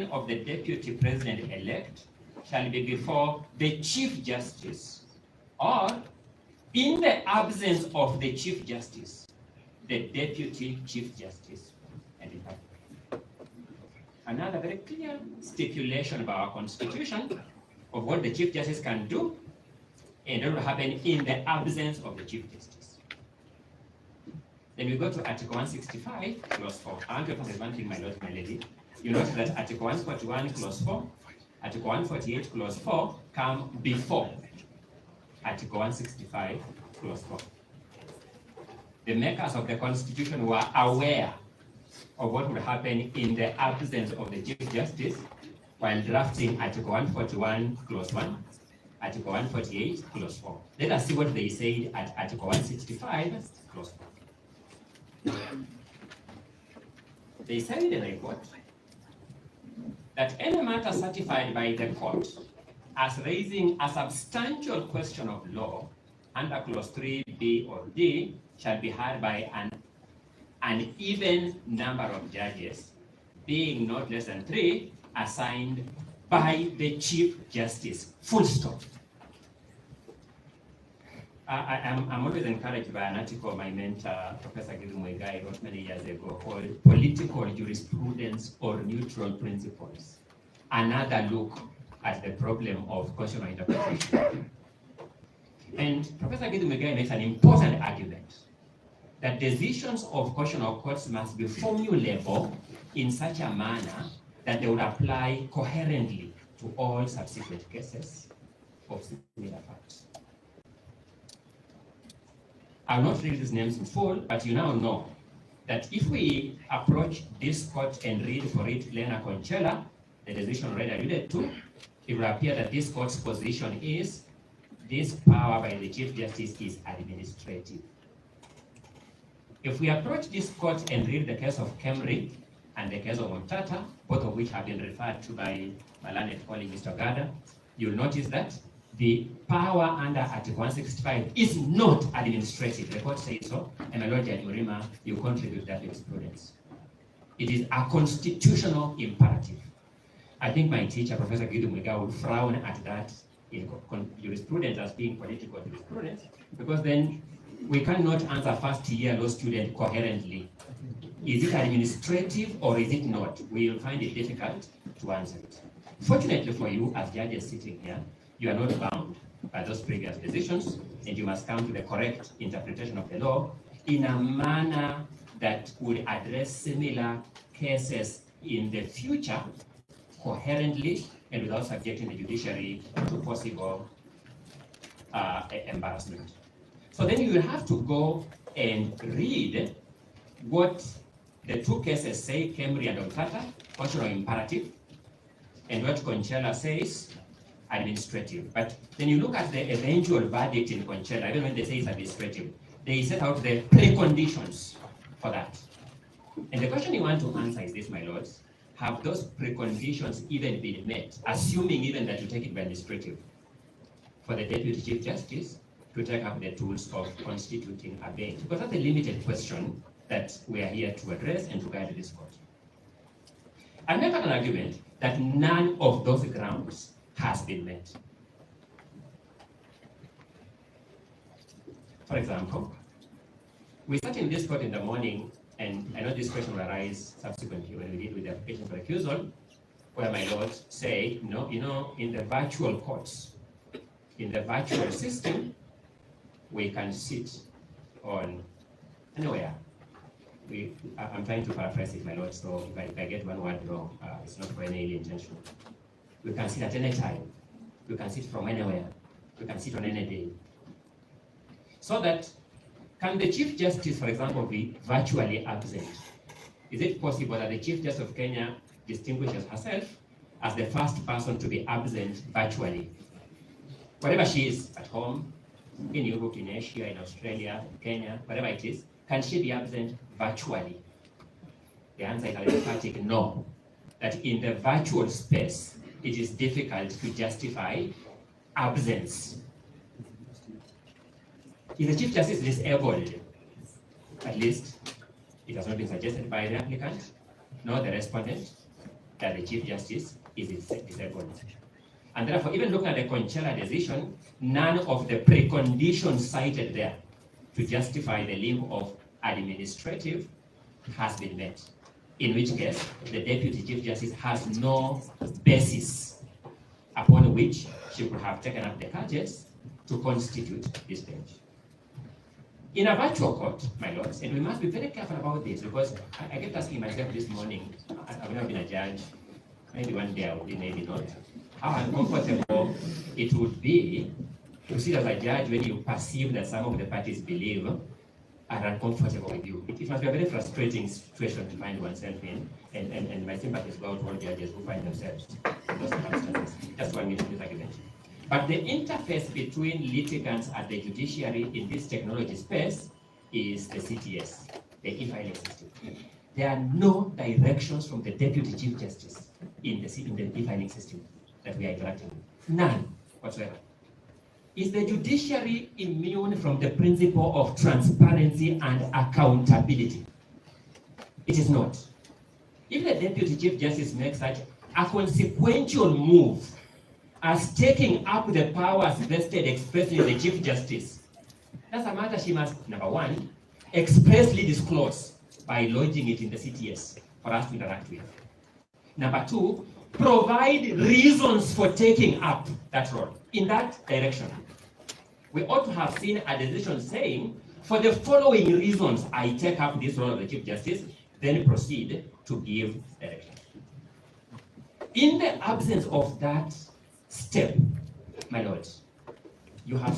of the Deputy President-elect shall be before the Chief Justice, or in the absence of the Chief Justice, the Deputy Chief Justice. And in fact, another very clear stipulation of our Constitution of what the Chief Justice can do, and that will happen in the absence of the Chief Justice. Then we go to Article 165, Clause 4. I want to emphasize one thing, my lord, my lady. You notice that Article 141, Clause 4, Article 148, Clause 4 come before Article 165, Clause 4. The makers of the Constitution were aware of what would happen in the absence of the Chief Justice while drafting Article 141, Clause 1, Article 148, Clause 4. Let us see what they said at Article 165, Clause 4. They said, and I quote, that any matter certified by the court as raising a substantial question of law under Clause 3B or D shall be heard by an even number of judges, being not less than 3, assigned by the Chief Justice. Full stop. I'm always encouraged by an article my mentor, Professor Ongoya, wrote many years ago called Political Jurisprudence or Neutral Principles. Another look at the problem of constitutional interpretation. And Professor Ongoya makes an important argument that decisions of constitutional courts must be formulable in such a manner that they would apply coherently to all subsequent cases of similar facts. I'll not read these names in full, but you now know that if we approach this court and read for it Lena Conchella, the decision already alluded to, it will appear that this court's position is this power by the Chief Justice is administrative. If we approach this court and read the case of Kemri and the case of Montata, both of which have been referred to by my learned colleague Mr. Gada, you'll notice that the power under Article 165 is not administrative. The court says so, and my Lord Judge Murima, you contribute that jurisprudence. It is a constitutional imperative. I think my teacher, Professor Ongoya, would frown at that in jurisprudence as being political jurisprudence, because then we cannot answer first-year law student coherently. Is it administrative or is it not? We will find it difficult to answer it. Fortunately for you, as judges sitting here, you are not bound by those previous decisions, and you must come to the correct interpretation of the law in a manner that would address similar cases in the future coherently and without subjecting the judiciary to possible embarrassment. So then you will have to go and read what the two cases say, Kemri and Ontata, constitutional imperative, and what Conchella says, administrative. But then you look at the eventual verdict in Conchella, even when they say it's administrative, they set out the preconditions for that. And the question you want to answer is this, my lords: have those preconditions even been met, assuming even that you take it by administrative, for the Deputy Chief Justice to take up the tools of constituting a bench? Because that's a limited question that we are here to address and to guide this court. I make an argument that none of those grounds has been met. For example, we sat in this court in the morning, and I know this question will arise subsequently when we deal with the application for recusal, where my lords say, no, in the virtual courts, in the virtual system, we can sit on anywhere. I'm trying to paraphrase it, my lord, so if I get one word wrong, it's not for any ill intention. We can sit at any time. We can sit from anywhere. We can sit on any day. So that, can the Chief Justice, for example, be virtually absent? Is it possible that the Chief Justice of Kenya distinguishes herself as the first person to be absent virtually? Wherever she is, at home, in Europe, in Asia, in Australia, in Kenya, wherever it is, can she be absent virtually? The answer is an emphatic no. That in the virtual space, it is difficult to justify absence. If the Chief Justice is disabled, at least it has not been suggested by the applicant, nor the respondent, that the Chief Justice is disabled. And therefore, even looking at the Conchella decision, none of the preconditions cited there to justify the limb of administrative has been met. In which case, the Deputy Chief Justice has no basis upon which she could have taken up the charges to constitute this bench. In a virtual court, my lords, and we must be very careful about this, because I kept asking myself this morning, I've never been a judge, maybe one day I will be, maybe not, how uncomfortable it would be to sit as a judge when you perceive that some of the parties believe are uncomfortable with you. It must be a very frustrating situation to find oneself in, and my sympathies go out to all judges who find themselves in those circumstances. Just one minute, this argument. But the interface between litigants and the judiciary in this technology space is the CTS, the e-filing system. There are no directions from the Deputy Chief Justice in the e-filing system that we are interacting with. None whatsoever. Is the judiciary immune from the principle of transparency and accountability? It is not. If the Deputy Chief Justice makes such a consequential move as taking up the powers vested expressly in the Chief Justice, that's a matter she must, number one, expressly disclose by lodging it in the CTS for us to interact with. Number two, provide reasons for taking up that role in that direction. We ought to have seen a decision saying, for the following reasons, I take up this role of the Chief Justice, then proceed to give direction. In the absence of that step, my lords, you have